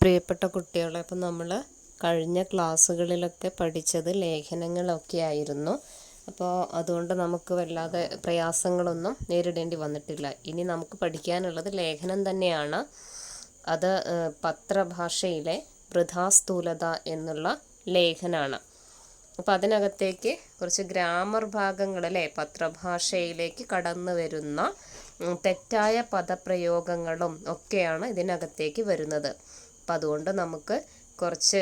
പ്രിയപ്പെട്ട കുട്ടികളെ, അപ്പം നമ്മൾ കഴിഞ്ഞ ക്ലാസ്സുകളിലൊക്കെ പഠിച്ചത് ലേഖനങ്ങളൊക്കെ ആയിരുന്നു. അപ്പോൾ അതുകൊണ്ട് നമുക്ക് വല്ലാതെ പ്രയാസങ്ങളൊന്നും നേരിടേണ്ടി വന്നിട്ടില്ല. ഇനി നമുക്ക് പഠിക്കാനുള്ളത് ലേഖനം തന്നെയാണ്. അത് പത്രഭാഷയിലെ വൃഥാസ്ഥൂലത എന്നുള്ള ലേഖനമാണ്. അപ്പോൾ അതിനകത്തേക്ക് കുറച്ച് ഗ്രാമർ ഭാഗങ്ങൾ പത്രഭാഷയിലേക്ക് കടന്നു വരുന്ന തെറ്റായ പദപ്രയോഗങ്ങളും ഒക്കെയാണ് ഇതിനകത്തേക്ക് വരുന്നത്. അപ്പം അതുകൊണ്ട് നമുക്ക് കുറച്ച്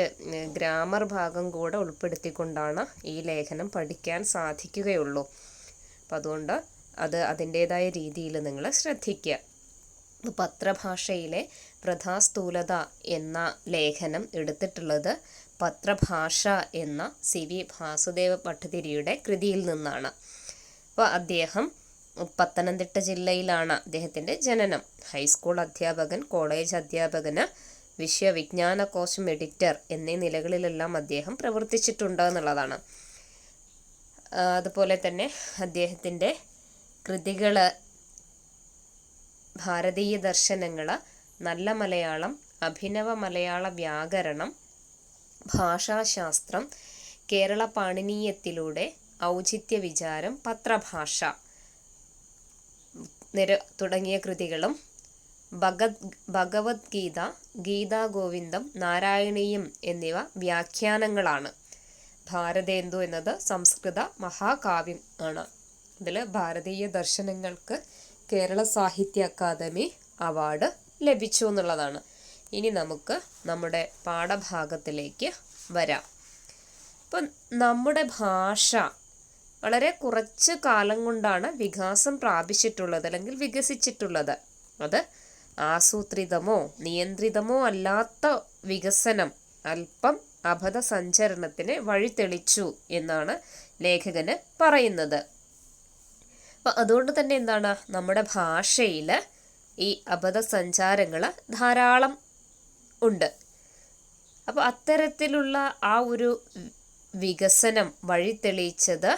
ഗ്രാമർ ഭാഗം കൂടെ ഉൾപ്പെടുത്തിക്കൊണ്ടാണ് ഈ ലേഖനം പഠിക്കാൻ സാധിക്കുകയുള്ളൂ. അപ്പം അതുകൊണ്ട് അതിൻ്റേതായ രീതിയിൽ നിങ്ങൾ ശ്രദ്ധിക്കുക. പത്രഭാഷയിലെ വൃഥാസ്ഥൂലത എന്ന ലേഖനം എടുത്തിട്ടുള്ളത് പത്രഭാഷ എന്ന CV വാസുദേവ ഭട്ടതിരിയുടെ കൃതിയിൽ നിന്നാണ്. അപ്പോൾ അദ്ദേഹം പത്തനംതിട്ട ജില്ലയിലാണ് അദ്ദേഹത്തിൻ്റെ ജനനം. ഹൈസ്കൂൾ അധ്യാപകൻ, കോളേജ് അധ്യാപകന്, വിശ്വവിജ്ഞാനകോശം എഡിറ്റർ എന്നീ നിലകളിലെല്ലാം അദ്ദേഹം പ്രവർത്തിച്ചിട്ടുണ്ട് എന്നുള്ളതാണ്. അതുപോലെ തന്നെ അദ്ദേഹത്തിൻ്റെ കൃതികൾ ഭാരതീയ ദർശനങ്ങൾ, നല്ല മലയാളം, അഭിനവ മലയാള വ്യാകരണം, ഭാഷാശാസ്ത്രം, കേരള പാണിനീയത്തിലൂടെ, ഔചിത്യ വിചാരം, പത്രഭാഷ തുടങ്ങിയ കൃതികളും, ഭഗവത്ഗീത, ഗീതാഗോവിന്ദം, നാരായണീയം എന്നിവ വ്യാഖ്യാനങ്ങളാണ്. ഭാരതേന്ദു എന്നത് സംസ്കൃത മഹാകാവ്യം ആണ്. ഇതിൽ ഭാരതീയ ദർശനങ്ങൾക്ക് കേരള സാഹിത്യ അക്കാദമി അവാർഡ് ലഭിച്ചു എന്നുള്ളതാണ്. ഇനി നമുക്ക് നമ്മുടെ പാഠഭാഗത്തിലേക്ക് വരാം. ഇപ്പം നമ്മുടെ ഭാഷ വളരെ കുറച്ച് കാലം കൊണ്ടാണ് വികാസം പ്രാപിച്ചിട്ടുള്ളത് അല്ലെങ്കിൽ വികസിച്ചിട്ടുള്ളത്. അത് ആസൂത്രിതമോ നിയന്ത്രിതമോ അല്ലാത്ത വികസനം അല്പം അബദ്ധസഞ്ചരണത്തിന് വഴി തെളിച്ചു എന്നാണ് ലേഖകന് പറയുന്നത്. അപ്പം അതുകൊണ്ട് തന്നെ എന്താണ്, നമ്മുടെ ഭാഷയിൽ ഈ അബദ്ധസഞ്ചാരങ്ങൾ ധാരാളം ഉണ്ട്. അപ്പോൾ അത്തരത്തിലുള്ള ആ ഒരു വികസനം വഴി തെളിയിച്ചത്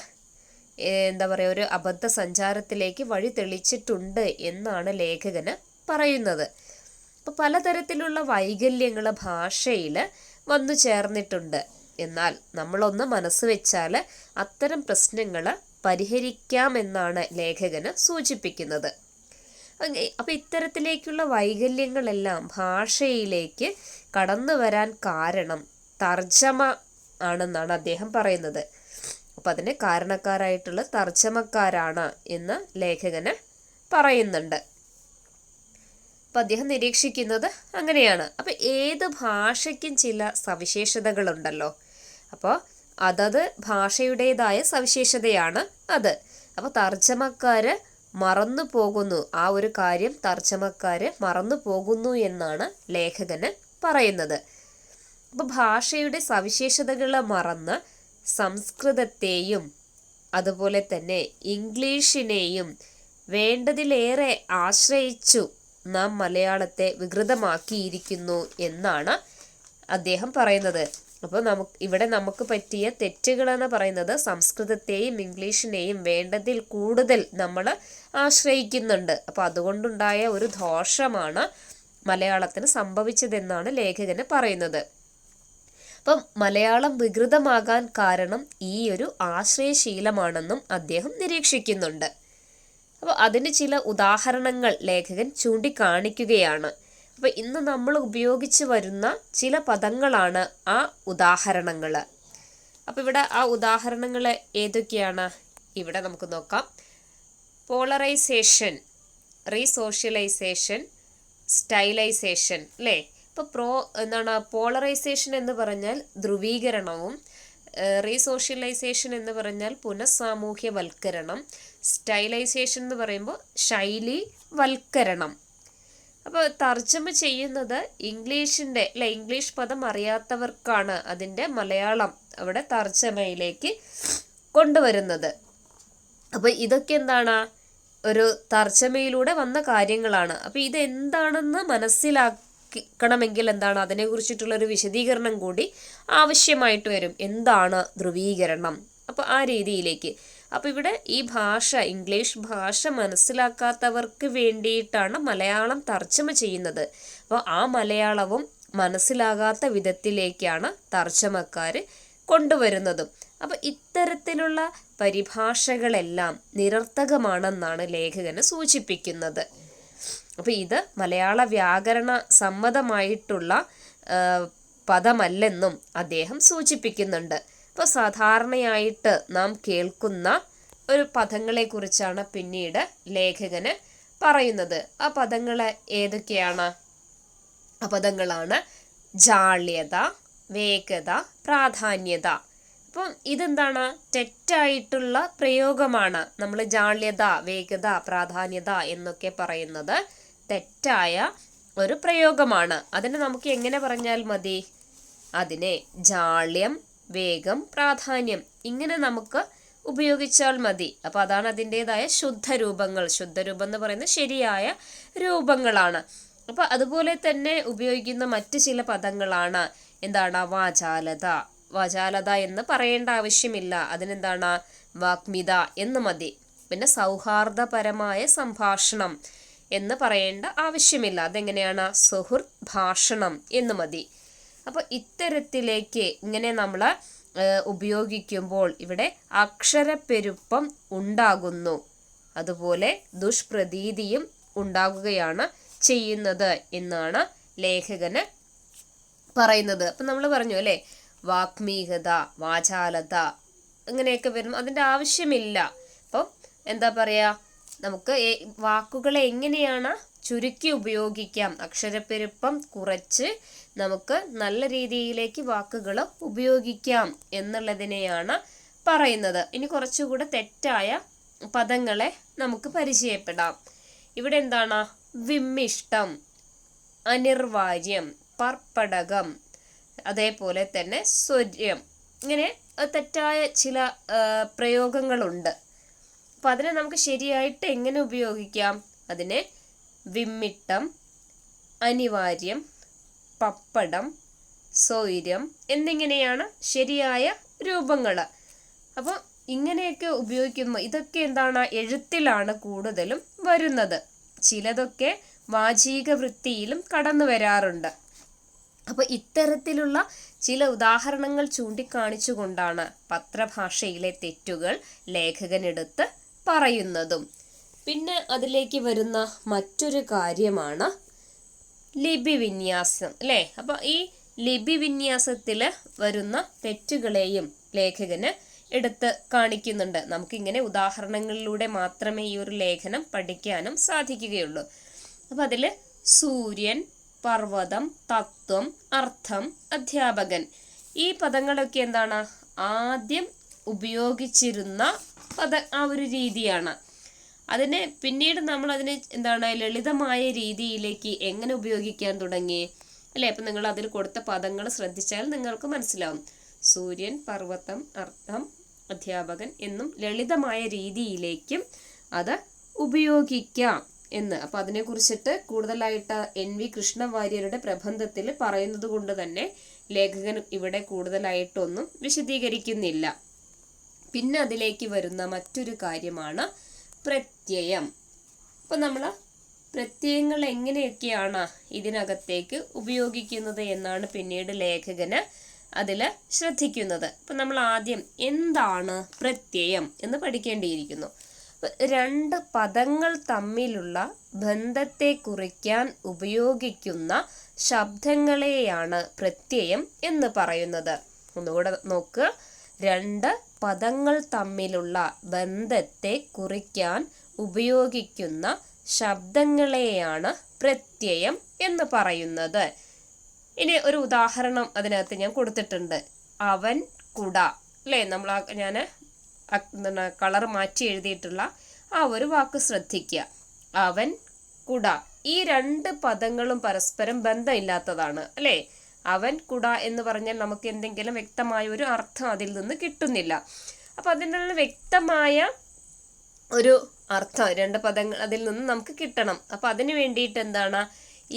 ഒരു അബദ്ധ സഞ്ചാരത്തിലേക്ക് വഴി തെളിച്ചിട്ടുണ്ട് എന്നാണ് ലേഖകന് പറയുന്നത്. അപ്പോൾ പലതരത്തിലുള്ള വൈകല്യങ്ങൾ ഭാഷയിൽ വന്നു ചേർന്നിട്ടുണ്ട്. എന്നാൽ നമ്മളൊന്ന് മനസ്സ് വെച്ചാൽ അത്തരം പ്രശ്നങ്ങൾ പരിഹരിക്കാമെന്നാണ് ലേഖകന് സൂചിപ്പിക്കുന്നത്. അപ്പോൾ ഇത്തരത്തിലേക്കുള്ള വൈകല്യങ്ങളെല്ലാം ഭാഷയിലേക്ക് കടന്നു വരാൻ കാരണം തർജ്ജമ ആണെന്നാണ് അദ്ദേഹം പറയുന്നത്. അപ്പം അതിന് കാരണക്കാരായിട്ടുള്ള തർജ്ജമക്കാരാണ് എന്ന് ലേഖകന് പറയുന്നുണ്ട്. അപ്പം അദ്ദേഹം നിരീക്ഷിക്കുന്നത് അങ്ങനെയാണ്. അപ്പം ഏത് ഭാഷയ്ക്കും ചില സവിശേഷതകളുണ്ടല്ലോ. അപ്പോൾ അതത് ഭാഷയുടേതായ സവിശേഷതയാണ് അത്. അപ്പോൾ തർജ്ജമക്കാർ മറന്നു പോകുന്നു, ആ ഒരു കാര്യം തർജ്ജമക്കാർ മറന്നു പോകുന്നു എന്നാണ് ലേഖകന് പറയുന്നത്. അപ്പോൾ ഭാഷയുടെ സവിശേഷതകൾ മറന്ന് സംസ്കൃതത്തെയും അതുപോലെ തന്നെ ഇംഗ്ലീഷിനെയും വേണ്ടതിലേറെ ആശ്രയിച്ചു നാം മലയാളത്തെ വികൃതമാക്കിയിരിക്കുന്നു എന്നാണ് അദ്ദേഹം പറയുന്നത്. അപ്പോൾ നമുക്ക് പറ്റിയ തെറ്റുകളെന്ന് പറയുന്നത് സംസ്കൃതത്തെയും ഇംഗ്ലീഷിനെയും വേണ്ടതിൽ കൂടുതൽ നമ്മൾ ആശ്രയിക്കുന്നുണ്ട്. അപ്പോൾ അതുകൊണ്ടുണ്ടായ ഒരു ദോഷമാണ് മലയാളത്തിന് സംഭവിച്ചതെന്നാണ് ലേഖകന് പറയുന്നത്. അപ്പം മലയാളം വികൃതമാകാൻ കാരണം ഈ ഒരു ആശ്രയശീലമാണെന്നും അദ്ദേഹം നിരീക്ഷിക്കുന്നുണ്ട്. അപ്പോൾ അതിന് ചില ഉദാഹരണങ്ങൾ ലേഖകൻ ചൂണ്ടിക്കാണിക്കുകയാണ്. അപ്പോൾ ഇന്ന് നമ്മൾ ഉപയോഗിച്ച് വരുന്ന ചില പദങ്ങളാണ് ആ ഉദാഹരണങ്ങൾ. അപ്പോൾ ഇവിടെ ആ ഉദാഹരണങ്ങൾ ഏതൊക്കെയാണ് ഇവിടെ നമുക്ക് നോക്കാം. പോളറൈസേഷൻ, റീസോഷ്യലൈസേഷൻ, സ്റ്റൈലൈസേഷൻ അല്ലേ. ഇപ്പോൾ പോളറൈസേഷൻ എന്ന് പറഞ്ഞാൽ ധ്രുവീകരണവും, റീസോഷ്യലൈസേഷൻ എന്ന് പറഞ്ഞാൽ പുനഃസാമൂഹ്യവൽക്കരണം, സ്റ്റൈലൈസേഷൻ എന്ന് പറയുമ്പോൾ ശൈലിവൽക്കരണം. അപ്പോൾ തർജ്ജമ ചെയ്യുന്നത് ഇംഗ്ലീഷ് പദം അറിയാത്തവർക്കാണ് അതിൻ്റെ മലയാളം അവിടെ തർജ്ജമയിലേക്ക് കൊണ്ടുവരുന്നത്. അപ്പോൾ ഇതൊക്കെ എന്താണ്, ഒരു തർജ്ജമയിലൂടെ വന്ന കാര്യങ്ങളാണ്. അപ്പോൾ ഇതെന്താണെന്ന് മനസ്സിലാക്കണമെങ്കിൽ അതിനെക്കുറിച്ചിട്ടുള്ളൊരു വിശദീകരണം കൂടി ആവശ്യമായിട്ട് വരും. എന്താണ് ധ്രുവീകരണം? അപ്പോൾ ആ രീതിയിലേക്ക്. അപ്പോൾ ഇവിടെ ഈ ഇംഗ്ലീഷ് ഭാഷ മനസ്സിലാക്കാത്തവർക്ക് വേണ്ടിയിട്ടാണ് മലയാളം തർജ്ജമ ചെയ്യുന്നത്. അപ്പോൾ ആ മലയാളവും മനസ്സിലാകാത്ത വിധത്തിലേക്കാണ് തർജ്ജമക്കാർ കൊണ്ടുവരുന്നതും. അപ്പം ഇത്തരത്തിലുള്ള പരിഭാഷകളെല്ലാം നിരർത്ഥകമാണെന്നാണ് ലേഖകന് സൂചിപ്പിക്കുന്നത്. അപ്പം ഇത് മലയാള വ്യാകരണ സമ്മതമായിട്ടുള്ള പദമല്ലെന്നും അദ്ദേഹം സൂചിപ്പിക്കുന്നുണ്ട്. അപ്പോൾ സാധാരണയായിട്ട് നാം കേൾക്കുന്ന ഒരു പദങ്ങളെക്കുറിച്ചാണ് പിന്നീട് ലേഖകന് പറയുന്നത്. ആ പദങ്ങൾ ഏതൊക്കെയാണ്? ആ പദങ്ങളാണ് ജാള്യത, വേഗത, പ്രാധാന്യത. അപ്പം ഇതെന്താണ്? തെറ്റായിട്ടുള്ള പ്രയോഗമാണ്. നമ്മൾ ജാള്യത, വേഗത, പ്രാധാന്യത എന്നൊക്കെ പറയുന്നത് തെറ്റായ ഒരു പ്രയോഗമാണ്. അതിനെ നമുക്ക് എങ്ങനെ പറഞ്ഞാൽ മതി? അതിനെ ജാള്യം, വേഗം, പ്രാധാന്യം ഇങ്ങനെ നമുക്ക് ഉപയോഗിച്ചാൽ മതി. അപ്പോൾ അതാണ് അതിൻ്റെതായ ശുദ്ധരൂപങ്ങൾ. ശുദ്ധരൂപം എന്ന് പറയുന്നത് ശരിയായ രൂപങ്ങളാണ്. അപ്പോൾ അതുപോലെ തന്നെ ഉപയോഗിക്കുന്ന മറ്റ് ചില പദങ്ങളാണ് എന്താണ്? വാചാലത. വാചാലത എന്ന് പറയേണ്ട ആവശ്യമില്ല. അതിനെന്താണ്? വാഗ്മിത എന്ന് മതി. പിന്നെ സൗഹാർദ്ദപരമായ സംഭാഷണം എന്ന് പറയേണ്ട ആവശ്യമില്ല. അതെങ്ങനെയാണ്? സുഹൃത്ത് ഭാഷണം എന്ന് മതി. അപ്പോൾ ഇത്തരത്തിലേക്ക് ഇങ്ങനെ നമ്മൾ ഉപയോഗിക്കുമ്പോൾ ഇവിടെ അക്ഷരപ്പെരുപ്പം ഉണ്ടാകുന്നു, അതുപോലെ ദുഷ്പ്രതീതിയും ഉണ്ടാകുകയാണ് ചെയ്യുന്നത് എന്നാണ് ലേഖകന് പറയുന്നത്. അപ്പം നമ്മൾ പറഞ്ഞു അല്ലേ, വാഗ്മീകത, വാചാലത അങ്ങനെയൊക്കെ വരും, അതിൻ്റെ ആവശ്യമില്ല. അപ്പം എന്താ പറയുക, നമുക്ക് വാക്കുകളെ എങ്ങനെയാണ് ചുരുക്കി ഉപയോഗിക്കാം, അക്ഷരപ്പെരുപ്പം കുറച്ച് നമുക്ക് നല്ല രീതിയിലേക്ക് വാക്കുകൾ ഉപയോഗിക്കാം എന്നുള്ളതിനെയാണ് പറയുന്നത്. ഇനി കുറച്ചുകൂടെ തെറ്റായ പദങ്ങളെ നമുക്ക് പരിചയപ്പെടാം. ഇവിടെ എന്താണ്? വിമ്മിഷ്ടം, അനിർവാര്യം, പർപ്പടകം, അതേപോലെ തന്നെ സ്വര്യം, ഇങ്ങനെ തെറ്റായ ചില പ്രയോഗങ്ങളുണ്ട്. അപ്പം അതിനെ നമുക്ക് ശരിയായിട്ട് എങ്ങനെ ഉപയോഗിക്കാം? അതിനെ വിമ്മിട്ടം, അനിവാര്യം, പപ്പടം, സ്വൈര്യം എന്നിങ്ങനെയാണ് ശരിയായ രൂപങ്ങൾ. അപ്പോൾ ഇങ്ങനെയൊക്കെ ഉപയോഗിക്കുമ്പോൾ ഇതൊക്കെ എന്താണ്? എഴുത്തിലാണ് കൂടുതലും വരുന്നത്. ചിലതൊക്കെ വാചിക വൃത്തിയിലും കടന്നു വരാറുണ്ട്. അപ്പോൾ ഇത്തരത്തിലുള്ള ചില ഉദാഹരണങ്ങൾ ചൂണ്ടിക്കാണിച്ചുകൊണ്ടാണ് പത്രഭാഷയിലെ തെറ്റുകൾ ലേഖകനെടുത്ത് പറയുന്നതും. പിന്നെ അതിലേക്ക് വരുന്ന മറ്റൊരു കാര്യമാണ് ലിപി വിന്യാസം അല്ലേ. അപ്പോൾ ഈ ലിപി വിന്യാസത്തിൽ വരുന്ന തെറ്റുകളെയും ലേഖകന് എടുത്ത് കാണിക്കുന്നുണ്ട്. നമുക്കിങ്ങനെ ഉദാഹരണങ്ങളിലൂടെ മാത്രമേ ഈ ഒരു ലേഖനം പഠിക്കാനും സാധിക്കുകയുള്ളൂ. അപ്പോൾ അതിൽ സൂര്യൻ, പർവ്വതം, തത്വം, അർത്ഥം, അധ്യാപകൻ ഈ പദങ്ങളൊക്കെ എന്താണ്? ആദ്യം ഉപയോഗിച്ചിരുന്ന ആ ഒരു രീതിയാണ്. അതിനെ പിന്നീട് നമ്മൾ അതിനെ എന്താണ് ലളിതമായ രീതിയിലേക്ക് എങ്ങനെ ഉപയോഗിക്കാൻ തുടങ്ങി അല്ലേ. അപ്പം നിങ്ങൾ അതിൽ കൊടുത്ത പദങ്ങൾ ശ്രദ്ധിച്ചാൽ നിങ്ങൾക്ക് മനസ്സിലാവും. സൂര്യൻ, പർവ്വതം, അർത്ഥം, അധ്യാപകൻ എന്നും ലളിതമായ രീതിയിലേക്കും അത് ഉപയോഗിക്കാം എന്ന്. അപ്പം അതിനെക്കുറിച്ചിട്ട് കൂടുതലായിട്ട് NV കൃഷ്ണവാര്യരുടെ പ്രബന്ധത്തിൽ പറയുന്നത് കൊണ്ട് തന്നെ ലേഖകൻ ഇവിടെ കൂടുതലായിട്ടൊന്നും വിശദീകരിക്കുന്നില്ല. പിന്നെ അതിലേക്ക് വരുന്ന മറ്റൊരു കാര്യമാണ് പ്രത്യയം. അപ്പം നമ്മൾ പ്രത്യയങ്ങൾ എങ്ങനെയൊക്കെയാണ് ഇതിനകത്തേക്ക് ഉപയോഗിക്കുന്നത് എന്നാണ് പിന്നീട് ലേഖകന് അതിൽ ശ്രദ്ധിക്കുന്നത്. അപ്പം നമ്മൾ ആദ്യം എന്താണ് പ്രത്യയം എന്ന് പഠിക്കേണ്ടിയിരിക്കുന്നു. രണ്ട് പദങ്ങൾ തമ്മിലുള്ള ബന്ധത്തെ കുറിക്കാൻ ഉപയോഗിക്കുന്ന ശബ്ദങ്ങളെയാണ് പ്രത്യയം എന്ന് പറയുന്നത്. ഒന്നുകൂടെ നോക്കുക. രണ്ട് പദങ്ങൾ തമ്മിലുള്ള ബന്ധത്തെ കുറിക്കാൻ ഉപയോഗിക്കുന്ന ശബ്ദങ്ങളെയാണ് പ്രത്യയം എന്ന് പറയുന്നത്. ഇനി ഒരു ഉദാഹരണം അതിനകത്ത് ഞാൻ കൊടുത്തിട്ടുണ്ട്. അവൻ, കുട അല്ലേ. ഞാൻ കളർ മാറ്റി എഴുതിയിട്ടുള്ള ആ ഒരു വാക്ക് ശ്രദ്ധിക്കുക. അവൻ, കുട ഈ രണ്ട് പദങ്ങളും പരസ്പരം ബന്ധമില്ലാത്തതാണ് അല്ലേ. അവൻ, കുട എന്ന് പറഞ്ഞാൽ നമുക്ക് എന്തെങ്കിലും വ്യക്തമായ ഒരു അർത്ഥം അതിൽ നിന്ന് കിട്ടുന്നില്ല. അപ്പം അതിനുള്ള വ്യക്തമായ ഒരു അർത്ഥം രണ്ട് പദങ്ങൾ അതിൽ നിന്ന് നമുക്ക് കിട്ടണം. അപ്പം അതിന് വേണ്ടിയിട്ട് എന്താണ്,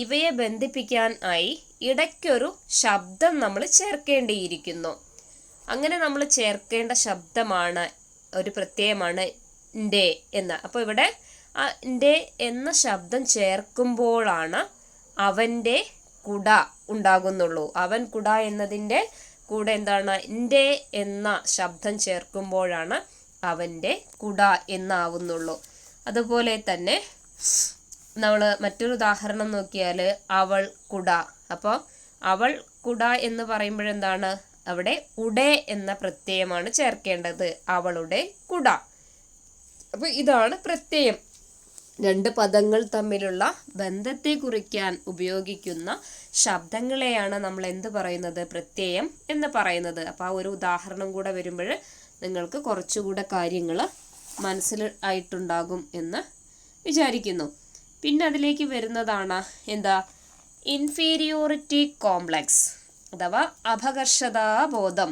ഇവയെ ബന്ധിപ്പിക്കാൻ ആയി ഇടയ്ക്കൊരു ശബ്ദം നമ്മൾ ചേർക്കേണ്ടിയിരിക്കുന്നു. അങ്ങനെ നമ്മൾ ചേർക്കേണ്ട ശബ്ദമാണ് ഒരു പ്രത്യയമാണ് ൻ്റെ എന്ന്. അപ്പോൾ ഇവിടെ ൻ്റെ എന്ന ശബ്ദം ചേർക്കുമ്പോഴാണ് അവൻ്റെ, കുട ഉണ്ടാകുന്നുള്ളൂ. അവൻ കുട എന്നതിൻ്റെ കൂടെ എന്താണ് എൻ്റെ എന്ന ശബ്ദം ചേർക്കുമ്പോഴാണ് അവൻ്റെ കുട എന്നാവുന്നുള്ളൂ. അതുപോലെ തന്നെ നമ്മൾ മറ്റൊരു ഉദാഹരണം നോക്കിയാൽ അവൾ കുട. അപ്പോൾ അവൾ കുട എന്ന് പറയുമ്പോഴെന്താണ് അവിടെ ഉടേ എന്ന പ്രത്യയമാണ് ചേർക്കേണ്ടത്. അവളുടെ കുട. അപ്പോൾ ഇതാണ് പ്രത്യയം. രണ്ട് പദങ്ങൾ തമ്മിലുള്ള ബന്ധത്തെ കുറിക്കാൻ ഉപയോഗിക്കുന്ന ശബ്ദങ്ങളെയാണ് നമ്മൾ എന്ത് പറയുന്നത്? പ്രത്യയം എന്ന് പറയുന്നത്. അപ്പോൾ ആ ഒരു ഉദാഹരണം കൂടെ വരുമ്പോൾ നിങ്ങൾക്ക് കുറച്ചുകൂടെ കാര്യങ്ങൾ മനസ്സിൽ ആയിട്ടുണ്ടാകും എന്ന് വിചാരിക്കുന്നു. പിന്നെ അതിലേക്ക് വരുന്നതാണ് എന്താ? ഇൻഫീരിയോറിറ്റി കോംപ്ലക്സ് അഥവാ അപകർഷതാബോധം.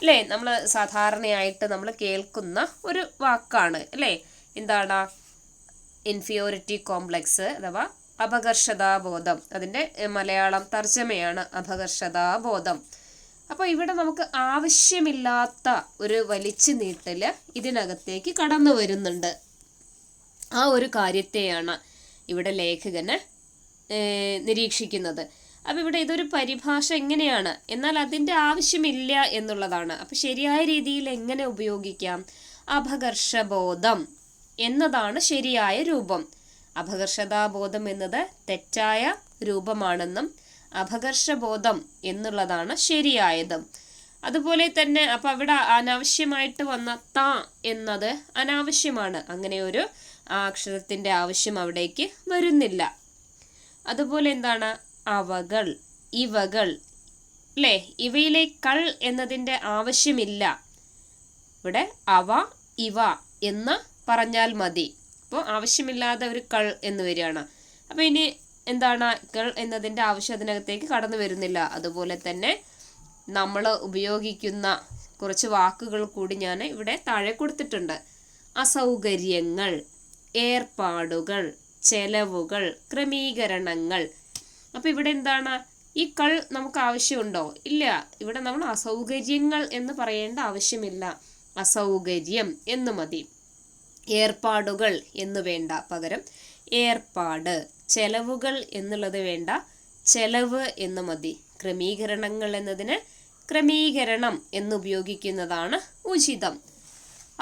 അല്ലേ? നമ്മൾ സാധാരണയായിട്ട് നമ്മൾ കേൾക്കുന്ന ഒരു വാക്കാണ് അല്ലേ? എന്താണ് ഇൻഫീരിയോറിറ്റി കോംപ്ലക്സ് അഥവാ അപകർഷതാബോധം? അതിൻ്റെ മലയാളം തർജ്ജമയാണ് അപകർഷതാബോധം. അപ്പോൾ ഇവിടെ നമുക്ക് ആവശ്യമില്ലാത്ത ഒരു വലിച്ചു നീട്ടൽ ഇതിനകത്തേക്ക് കടന്നു വരുന്നുണ്ട്. ആ ഒരു കാര്യത്തെയാണ് ഇവിടെ ലേഖകന് നിരീക്ഷിക്കുന്നത്. അപ്പോൾ ഇവിടെ ഇതൊരു പരിഭാഷ എങ്ങനെയാണ്, എന്നാൽ അതിൻ്റെ ആവശ്യമില്ല എന്നുള്ളതാണ്. അപ്പോൾ ശരിയായ രീതിയിൽ എങ്ങനെ ഉപയോഗിക്കാം? അപകർഷബോധം എന്നതാണ് ശരിയായ രൂപം. അപകർഷതാബോധം എന്നത് തെറ്റായ രൂപമാണെന്നും അപകർഷബോധം എന്നുള്ളതാണ് ശരിയായതും. അതുപോലെ തന്നെ അപ്പം അവിടെ അനാവശ്യമായിട്ട് വന്ന ത എന്നത് അനാവശ്യമാണ്. അങ്ങനെ ഒരു അക്ഷരത്തിൻ്റെ ആവശ്യം അവിടേക്ക് വരുന്നില്ല. അതുപോലെ എന്താണ്? അവകൾ, ഇവകൾ, അല്ലേ? ഇവയിലെ കൾ എന്നതിൻ്റെ ആവശ്യമില്ല. ഇവിടെ അവ, ഇവ എന്ന് പറഞ്ഞാൽ മതി. അപ്പോൾ ആവശ്യമില്ലാതെ ഒരു കൾ എന്ന് വരികയാണ്. അപ്പോൾ ഇനി എന്താണ്? കൾ എന്നതിൻ്റെ ആവശ്യം അതിനകത്തേക്ക് കടന്നു വരുന്നില്ല. അതുപോലെ തന്നെ നമ്മൾ ഉപയോഗിക്കുന്ന കുറച്ച് വാക്കുകൾ കൂടി ഞാൻ ഇവിടെ താഴെ കൊടുത്തിട്ടുണ്ട്. അസൗകര്യങ്ങൾ, ഏർപ്പാടുകൾ, ചെലവുകൾ, ക്രമീകരണങ്ങൾ. അപ്പോൾ ഇവിടെ എന്താണ്? ഈ കൾ നമുക്ക് ആവശ്യമുണ്ടോ? ഇല്ല. ഇവിടെ നമ്മൾ അസൗകര്യങ്ങൾ എന്ന് പറയേണ്ട ആവശ്യമില്ല. അസൗകര്യം എന്ന് മതി. ഏർപ്പാടുകൾ എന്ന് വേണ്ട, പകരം ഏർപ്പാട്. ചെലവുകൾ എന്നുള്ളത് വേണ്ട, ചെലവ് എന്ന് മതി. ക്രമീകരണങ്ങൾ എന്നതിന് ക്രമീകരണം എന്നുപയോഗിക്കുന്നതാണ് ഉചിതം.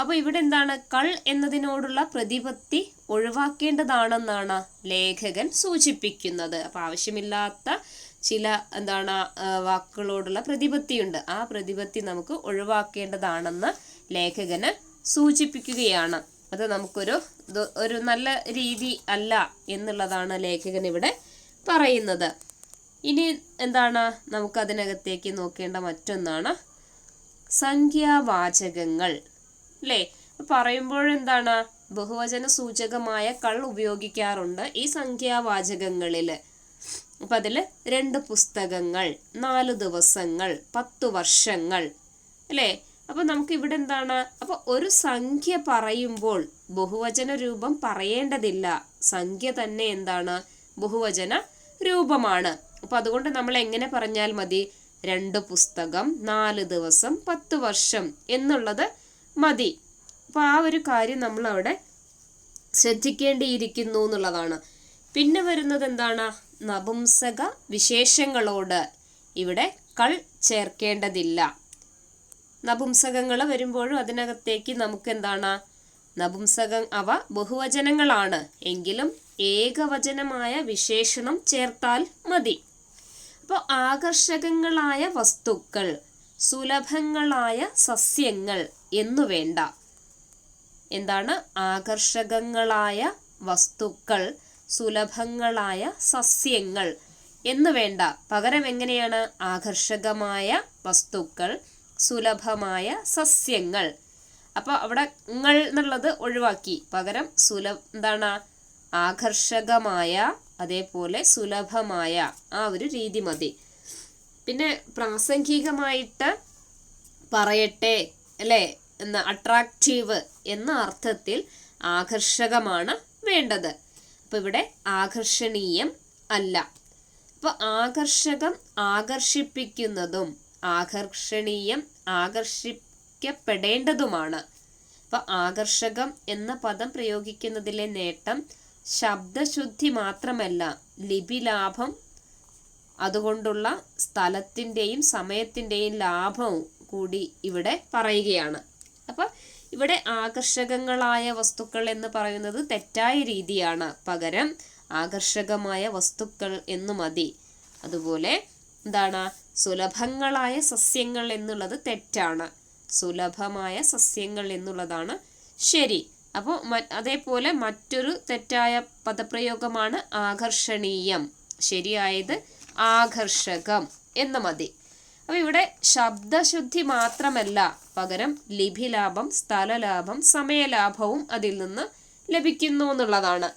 അപ്പോൾ ഇവിടെ എന്താണ്? കൾ എന്നതിനോടുള്ള പ്രതിപത്തി ഒഴിവാക്കേണ്ടതാണെന്നാണ് ലേഖകൻ സൂചിപ്പിക്കുന്നത്. അപ്പോൾ ആവശ്യമില്ലാത്ത ചില വാക്കുകളോടുള്ള പ്രതിപത്തിയുണ്ട്. ആ പ്രതിപത്തി നമുക്ക് ഒഴിവാക്കേണ്ടതാണെന്ന് ലേഖകന് സൂചിപ്പിക്കുകയാണ്. അത് നമുക്കൊരു നല്ല രീതി അല്ല എന്നുള്ളതാണ് ലേഖകൻ ഇവിടെ പറയുന്നത്. ഇനി എന്താണ്? നമുക്കതിനകത്തേക്ക് നോക്കേണ്ട മറ്റൊന്നാണ് സംഖ്യാവാചകങ്ങൾ. അല്ലേ? പറയുമ്പോഴെന്താണ്? ബഹുവചന സൂചകമായ കൾ ഉപയോഗിക്കാറുണ്ട് ഈ സംഖ്യാവാചകങ്ങളിൽ. അപ്പം അതിൽ 2 പുസ്തകങ്ങൾ, 4 ദിവസങ്ങൾ, 10 വർഷങ്ങൾ, അല്ലേ? അപ്പം നമുക്കിവിടെ എന്താണ്? അപ്പോൾ ഒരു സംഖ്യ പറയുമ്പോൾ ബഹുവചന രൂപം പറയേണ്ടതില്ല. സംഖ്യ തന്നെ എന്താണ്? ബഹുവചന രൂപമാണ്. അപ്പം അതുകൊണ്ട് നമ്മൾ എങ്ങനെ പറഞ്ഞാൽ മതി? 2 പുസ്തകം, 4 ദിവസം, 10 വർഷം എന്നുള്ളത് മതി. അപ്പോൾ ആ ഒരു കാര്യം നമ്മൾ അവിടെ ശ്രദ്ധിക്കേണ്ടിയിരിക്കുന്നു എന്നുള്ളതാണ്. പിന്നെ വരുന്നത് എന്താണ്? നപുംസക വിശേഷങ്ങളോട് ഇവിടെ കൾ ചേർക്കേണ്ടതില്ല. നപുംസകങ്ങൾ വരുമ്പോഴും അതിനകത്തേക്ക് നമുക്ക് എന്താണ്? നപുംസകം അവ ബഹുവചനങ്ങളാണ്, എങ്കിലും ഏകവചനമായ വിശേഷണം ചേർത്താൽ മതി. അപ്പോൾ ആകർഷകങ്ങളായ വസ്തുക്കൾ, സുലഭങ്ങളായ സസ്യങ്ങൾ എന്നു വേണ്ട. എന്താണ്? ആകർഷകങ്ങളായ വസ്തുക്കൾ, സുലഭങ്ങളായ സസ്യങ്ങൾ എന്ന് വേണ്ട. പകരം എങ്ങനെയാണ്? ആകർഷകമായ വസ്തുക്കൾ, സുലഭമായ സസ്യങ്ങൾ. അപ്പോൾ അവിടെ ങ്ങൾ എന്നുള്ളത് ഒഴിവാക്കി. പകരം എന്താണ്? ആകർഷകമായ, അതേപോലെ സുലഭമായ ആ ഒരു രീതി മതി. പിന്നെ പ്രാസംഗികമായിട്ട് പറയട്ടെ, അല്ലേ? അട്രാക്റ്റീവ് എന്ന അർത്ഥത്തിൽ ആകർഷകമാണ് വേണ്ടത്. അപ്പോൾ ഇവിടെ ആകർഷണീയം അല്ല. അപ്പോൾ ആകർഷകം ആകർഷിപ്പിക്കുന്നതും ആകർഷണീയം ആകർഷിക്കപ്പെടേണ്ടതുമാണ്. അപ്പോൾ ആകർഷകം എന്ന പദം പ്രയോഗിക്കുന്നതിലെ നേട്ടം ശബ്ദശുദ്ധി മാത്രമല്ല, ലിപിലാഭം അതുകൊണ്ടുള്ള സ്ഥലത്തിൻ്റെയും സമയത്തിൻ്റെയും ലാഭവും കൂടി ഇവിടെ പറയുകയാണ്. അപ്പോൾ ഇവിടെ ആകർഷകങ്ങളായ വസ്തുക്കൾ എന്ന് പറയുന്നത് തെറ്റായ രീതിയാണ്. പകരം ആകർഷകമായ വസ്തുക്കൾ എന്ന് മതി. അതുപോലെ എന്താണ്, സുലഭങ്ങളായ സസ്യങ്ങൾ എന്നുള്ളത് തെറ്റാണ്. സുലഭമായ സസ്യങ്ങൾ എന്നുള്ളതാണ് ശരി. അപ്പോൾ അതേപോലെ മറ്റൊരു തെറ്റായ പദപ്രയോഗമാണ് ആകർഷണീയം. ശരിയായത് ആകർഷകം എന്ന് മതി. അപ്പോൾ ഇവിടെ ശബ്ദശുദ്ധി മാത്രമല്ല, പകരം ലിപിലാഭം, സ്ഥലലാഭം, സമയലാഭവും അതിൽ നിന്ന് ലഭിക്കുന്നു എന്നുള്ളതാണ്.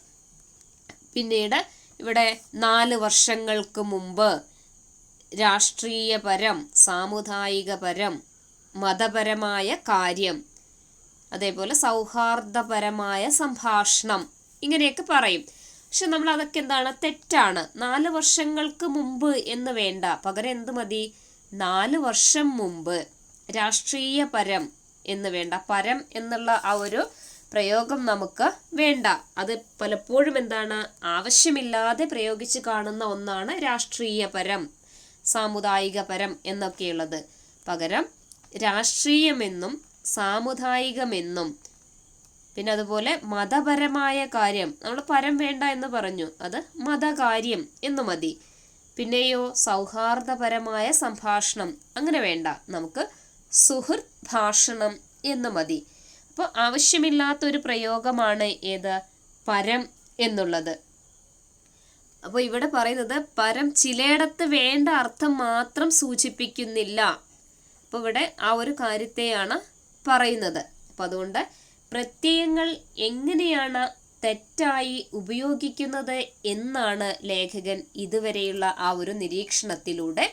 പിന്നീട് ഇവിടെ 4 വർഷങ്ങൾക്ക് മുമ്പ് രാഷ്ട്രീയപരം, സാമുദായികപരം, മതപരമായ കാര്യം, അതേപോലെ സൗഹാർദ്ദപരമായ സംഭാഷണം, ഇങ്ങനെയൊക്കെ പറയും. പക്ഷെ നമ്മൾ അതൊക്കെ എന്താണ്, തെറ്റാണ്. 4 വർഷങ്ങൾക്ക് മുമ്പ് എന്ന് വേണ്ട, പകരം എന്ത് മതി, 4 വർഷം മുമ്പ്. രാഷ്ട്രീയപരം എന്ന് വേണ്ട, പരം എന്നുള്ള ആ ഒരു പ്രയോഗം നമുക്ക് വേണ്ട. അത് പലപ്പോഴും എന്താണ്, ആവശ്യമില്ലാതെ പ്രയോഗിച്ച് കാണുന്ന ഒന്നാണ് രാഷ്ട്രീയപരം, സാമുദായികപരം എന്നൊക്കെയുള്ളത്. പകരം രാഷ്ട്രീയമെന്നും സാമുദായികമെന്നും പിന്നെ അതുപോലെ മതപരമായ കാര്യം, നമ്മൾ പരം വേണ്ട എന്ന് പറഞ്ഞു, അത് മതകാര്യം എന്ന് മതി. പിന്നെയോ സൗഹാർദ്ദപരമായ സംഭാഷണം, അങ്ങനെ വേണ്ട, നമുക്ക് സുഹൃത്ത് ഭാഷണം എന്ന് മതി. അപ്പോൾ ആവശ്യമില്ലാത്തൊരു പ്രയോഗമാണ് ഏത്, പരം എന്നുള്ളത്. അപ്പോൾ ഇവിടെ പറയുന്നത് പരം ചിലയിടത്ത് വേണ്ട അർത്ഥം മാത്രം സൂചിപ്പിക്കുന്നില്ല. അപ്പോൾ ഇവിടെ ആ ഒരു കാര്യത്തെയാണ് പറയുന്നത്. അപ്പം അതുകൊണ്ട് പ്രത്യയങ്ങൾ എങ്ങനെയാണ് തെറ്റായി ഉപയോഗിക്കുന്നത് എന്നാണ് ലേഖകൻ ഇതുവരെയുള്ള ആ ഒരു നിരീക്ഷണത്തിലൂടെ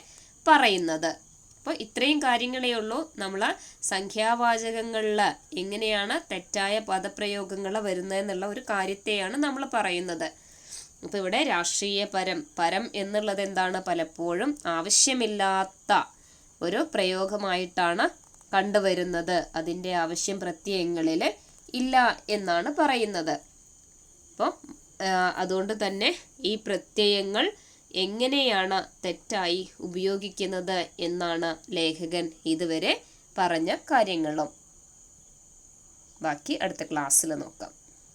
പറയുന്നത്. അപ്പോൾ ഇത്രയും കാര്യങ്ങളേ ഉള്ളൂ നമ്മൾ സംഖ്യാവാചകങ്ങളിൽ എങ്ങനെയാണ് തെറ്റായ പദപ്രയോഗങ്ങൾ വരുന്നതെന്നുള്ള ഒരു കാര്യത്തെയാണ് നമ്മൾ പറയുന്നത്. അപ്പോൾ ഇവിടെ രാഷ്ട്രീയപരം, പരം എന്നുള്ളത് എന്താണ്, പലപ്പോഴും ആവശ്യമില്ലാത്ത ഒരു പ്രയോഗമായിട്ടാണ് കണ്ടുവരുന്നത്. അതിൻ്റെ ആവശ്യം പ്രത്യയങ്ങളിൽ ഇല്ല എന്നാണ് പറയുന്നത്. അപ്പോൾ അതുകൊണ്ട് തന്നെ ഈ പ്രത്യയങ്ങൾ എങ്ങനെയാണ് തെറ്റായി ഉപയോഗിക്കുന്നത് എന്നാണ് ലേഖകൻ ഇതുവരെ പറഞ്ഞ കാര്യങ്ങളും. ബാക്കി അടുത്ത ക്ലാസ്സിൽ നോക്കാം.